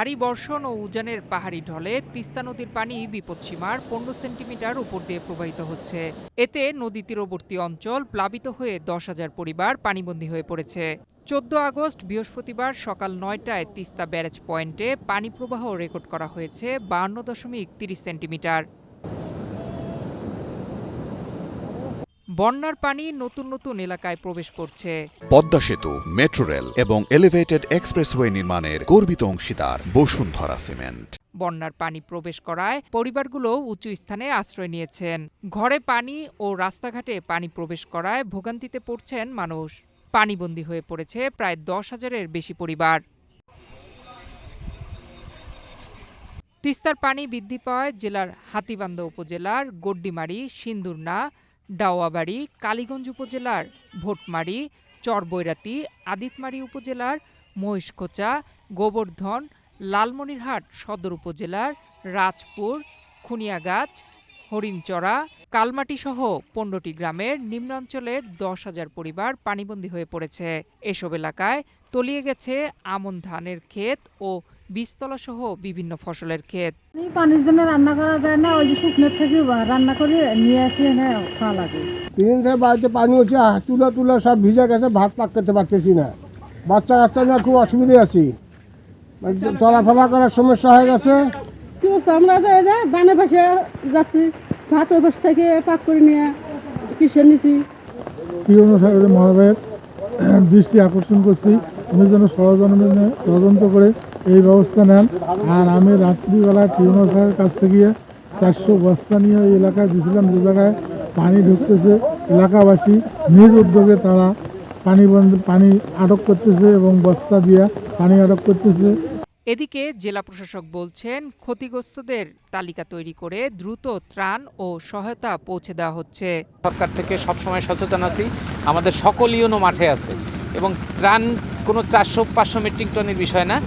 ভারী বর্ষণ ও উজানের পাহাড়ি ঢলে তিস্তা নদীর পানি বিপদসীমার 15 সেন্টিমিটার উপর দিয়ে প্রবাহিত হচ্ছে। এতে নদী তীরবর্তী অঞ্চল প্লাবিত হয়ে 10,000 পরিবার পানিবন্দী হয়ে পড়েছে। 14 আগস্ট বৃহস্পতিবার সকাল 9টায় তিস্তা ব্যারেজ পয়েন্টে পানি প্রবাহ রেকর্ড করা হয়েছে 52.30 সেন্টিমিটার। বন্যার পানি নতুন নতুন এলাকায় প্রবেশ করছে। পদ্মা সেতু, মেট্রো রেল এবং এলিভেটেড এক্সপ্রেসওয়ে নির্মাণের গর্বিত অংশীদার বসুন্ধরা সিমেন্ট। বন্যার পানি প্রবেশ করায় পরিবারগুলো উঁচু স্থানে আশ্রয় নিয়েছেন। ঘরে পানি ও রাস্তাঘাটে পানি প্রবেশ করায় ভোগান্তিতে পড়ছেন মানুষ। পানিবন্দী হয়ে পড়েছে প্রায় 10,000-এর বেশি পরিবার। তিস্তার পানি বৃদ্ধি পাওয়ায় জেলার হাতীবান্ধা উপজেলার গড্ডিমারি, সিন্দুরনা, ডাওয়াবাড়ি, কালীগঞ্জ উপজেলার ভোটমারি, চরবৈরাতি, আদিতমারি উপজেলার মহিষখোচা, গোবর্ধন, লালমনিরহাট সদর উপজেলার রাজপুর, খুনিয়াগাছ, হরিণচরা, কালমাটিসহ 15টি গ্রামের নিম্নাঞ্চলের 10,000 পরিবার পানিবন্দী হয়ে পড়েছে। এসব এলাকায় তলিয়ে গেছে আমন ধানের ক্ষেত ও বীজতলাসহ বিভিন্ন ফসলের ক্ষেত। পানির জন্য রান্না করা যায় না, ওই যে শুকনোর থেকে রান্না করে নিয়ে আসি খাওয়া লাগে। 3 দিন থেকে বাড়িতে পানি হচ্ছে, তুলা সব ভিজে গেছে, ভাত পাক করতে পারতেছি না। বাচ্চা কাচ্চা নিয়ে খুব অসুবিধে আছি, চলাফেরা করার সমস্যা হয়ে গেছে। কি বলছো, আমরা বানে পাশে যাচ্ছি, ভাত ওই পাশ থেকে পাক করে নিয়ে কিসের নিচ্ছি। মহাভাবের দৃষ্টি আকর্ষণ করছি, উনি যেন ষড়যন্ত্র করে এই ব্যবস্থা নেন। আর আমি রাত্রিবেলায় টিউনো সাহেবের কাছ থেকে 400 বস্তা নিয়ে এই এলাকায় দিয়েছিলাম, যে জায়গায় পানি ঢুকতেছে। এলাকাবাসী নিজ উদ্যোগে তারা পানি আটক করতেছে এবং বস্তা দিয়ে পানি আটক করতেছে। এদিকে জেলা প্রশাসক বলছেন, ক্ষতিগ্রস্তদের তালিকা তৈরি করে দ্রুত ত্রাণ ও সহায়তা পৌঁছে দেওয়া হচ্ছে। সরকার থেকে সবসময় সচেতন আছি, আমাদের সকল ইউনো মাঠে আছে এবং ত্রাণ কোনো 400-500 মেট্রিক টনের বিষয় না।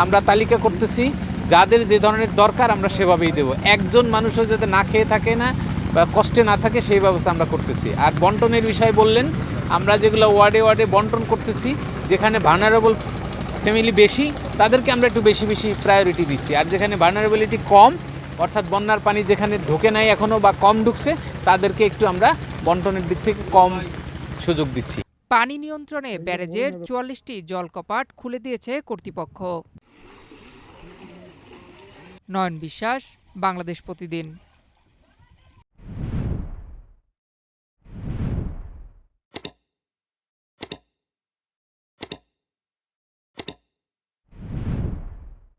আমরা তালিকা করতেছি, যাদের যে ধরনের দরকার আমরা সেভাবেই দেব। একজন মানুষও যাতে না খেয়ে থাকে না বা কষ্টে না থাকে সেই ব্যবস্থা আমরা করতেছি। আর বন্টনের বিষয় বললেন, আমরা যেগুলো ওয়ার্ডে ওয়ার্ডে বন্টন করতেছি, যেখানে ভালনারেবল ফ্যামিলি বেশি তাদেরকে আমরা একটু বেশি প্রায়োরিটি দিচ্ছি। আর যেখানে ভালনারেবিলিটি কম, অর্থাৎ বন্যার পানি যেখানে ঢোকে নাই এখনও বা কম ঢুকছে, তাদেরকে একটু আমরা বন্টনের দিক থেকে কম সুযোগ দিচ্ছি। পানি নিয়ন্ত্রণে ব্যারেজের 44টি জলকপাট খুলে দিয়েছে কর্তৃপক্ষ। নয়ন বিশ্বাস, বাংলাদেশ প্রতিদিন।